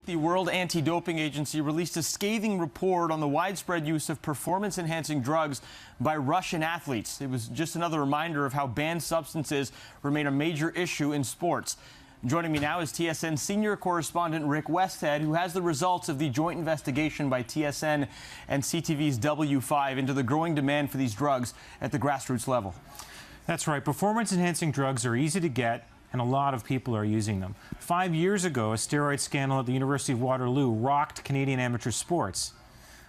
The World Anti-Doping Agency released a scathing report on the widespread use of performance-enhancing drugs by Russian athletes. It was just another reminder of how banned substances remain a major issue in sports. Joining me now is TSN senior correspondent Rick Westhead, who has the results of the joint investigation by TSN and CTV's W5 into the growing demand for these drugs at the grassroots level. That's right. Performance-enhancing drugs are easy to get, and a lot of people are using them. 5 years ago, a steroid scandal at the University of Waterloo rocked Canadian amateur sports.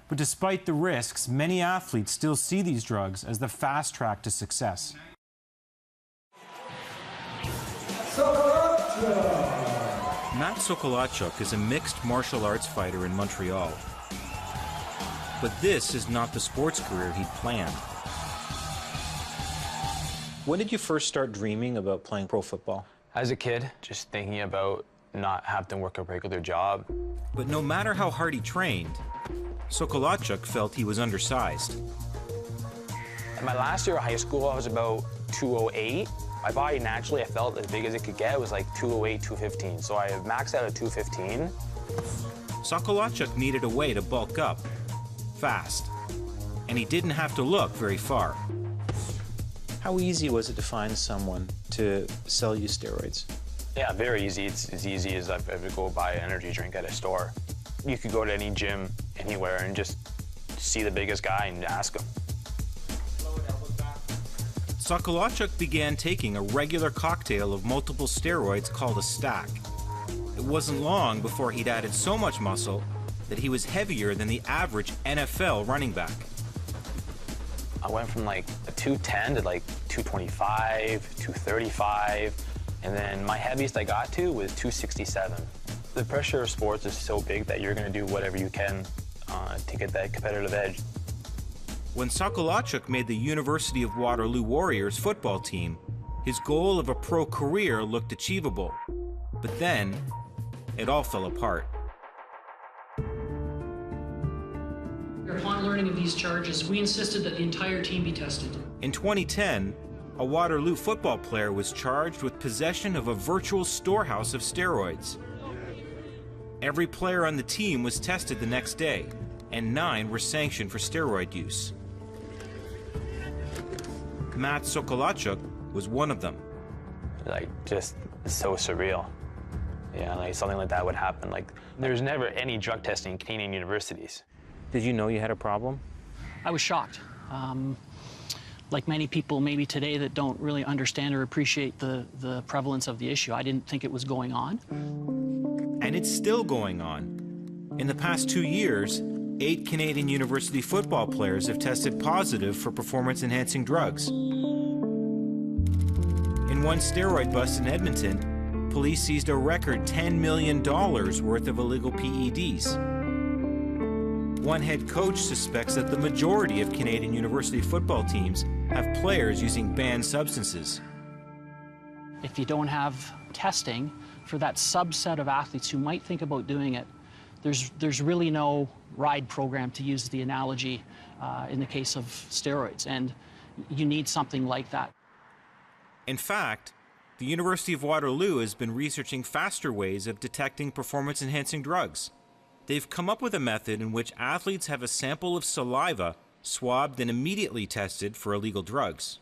But despite the risks, many athletes still see these drugs as the fast track to success. Matt Sokolachuk is a mixed martial arts fighter in Montreal. But this is not the sports career he'd planned. When did you first start dreaming about playing pro football? As a kid, just thinking about not having to work a regular job. But no matter how hard he trained, Sokolachuk felt he was undersized. In my last year of high school, I was about 208. My body naturally, I felt as big as it could get. It was like 208, 215. So I maxed out at 215. Sokolachuk needed a way to bulk up, fast. And he didn't have to look very far. How easy was it to find someone to sell you steroids? Yeah, very easy. It's as easy as I've ever go buy an energy drink at a store. You could go to any gym, anywhere, and just see the biggest guy and ask him. Sokolachuk began taking a regular cocktail of multiple steroids called a stack. It wasn't long before he'd added so much muscle that he was heavier than the average NFL running back. I went from like a 210 to like 225, 235, and then my heaviest I got to was 267. The pressure of sports is so big that you're going to do whatever you can to get that competitive edge. When Sokolachuk made the University of Waterloo Warriors football team, his goal of a pro career looked achievable. But then, it all fell apart. Upon learning of these charges, we insisted that the entire team be tested. In 2010, a Waterloo football player was charged with possession of a virtual storehouse of steroids. Every player on the team was tested the next day, and 9 were sanctioned for steroid use. Matt Sokolachuk was one of them. Like, just so surreal. Yeah, like something like that would happen. Like, there's never any drug testing in Canadian universities. Did you know you had a problem? I was shocked. Like many people maybe today that don't really understand or appreciate the prevalence of the issue, I didn't think it was going on. And it's still going on. In the past 2 years, 8 Canadian university football players have tested positive for performance-enhancing drugs. In one steroid bust in Edmonton, police seized a record $10 million worth of illegal PEDs. One head coach suspects that the majority of Canadian university football teams have players using banned substances. If you don't have testing for that subset of athletes who might think about doing it, there's really no ride program, to use the analogy in the case of steroids, and you need something like that. In fact, the University of Waterloo has been researching faster ways of detecting performance-enhancing drugs. They've come up with a method in which athletes have a sample of saliva swabbed and immediately tested for illegal drugs.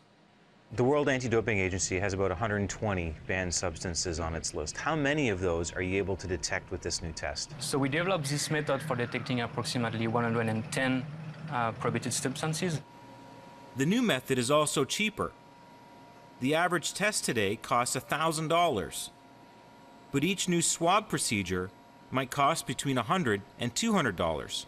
The World Anti-Doping Agency has about 120 banned substances on its list. How many of those are you able to detect with this new test? So we developed this method for detecting approximately 110 prohibited substances. The new method is also cheaper. The average test today costs $1,000. But each new swab procedure might cost between $100 and $200.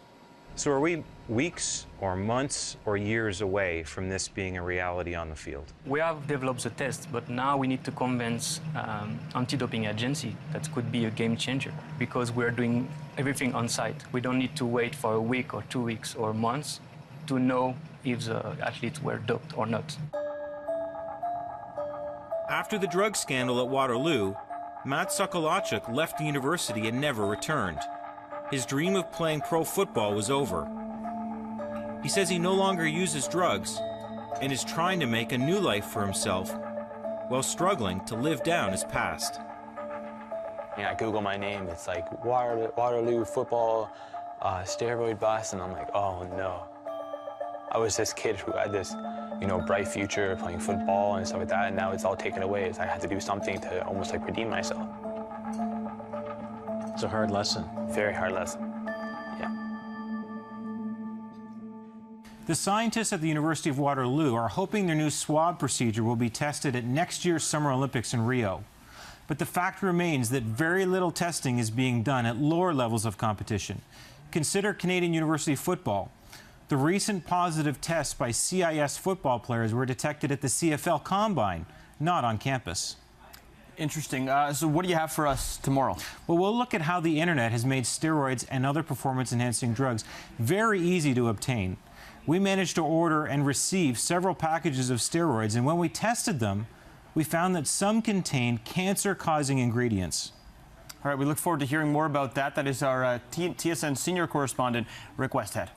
So are we weeks or months or years away from this being a reality on the field? We have developed the test, but now we need to convince anti-doping agency that could be a game changer, because we're doing everything on site. We don't need to wait for a week or 2 weeks or months to know if the athletes were doped or not. After the drug scandal at Waterloo, Matt Sokolachuk left the university and never returned. His dream of playing pro football was over. He says he no longer uses drugs and is trying to make a new life for himself while struggling to live down his past. I Google my name, it's like Waterloo football steroid bust, and I'm like, oh no. I was this kid who had this, bright future playing football and stuff like that, and now it's all taken away. So I had to do something to almost like redeem myself. It's a hard lesson. Very hard lesson. Yeah. The scientists at the University of Waterloo are hoping their new swab procedure will be tested at next year's Summer Olympics in Rio. But the fact remains that very little testing is being done at lower levels of competition. Consider Canadian University football. The recent positive tests by CIS football players were detected at the CFL Combine, not on campus. Interesting. So what do you have for us tomorrow? Well, we'll look at how the internet has made steroids and other performance-enhancing drugs very easy to obtain. We managed to order and receive several packages of steroids, and when we tested them, we found that some contained cancer-causing ingredients. All right, we look forward to hearing more about that. That is our TSN senior correspondent, Rick Westhead.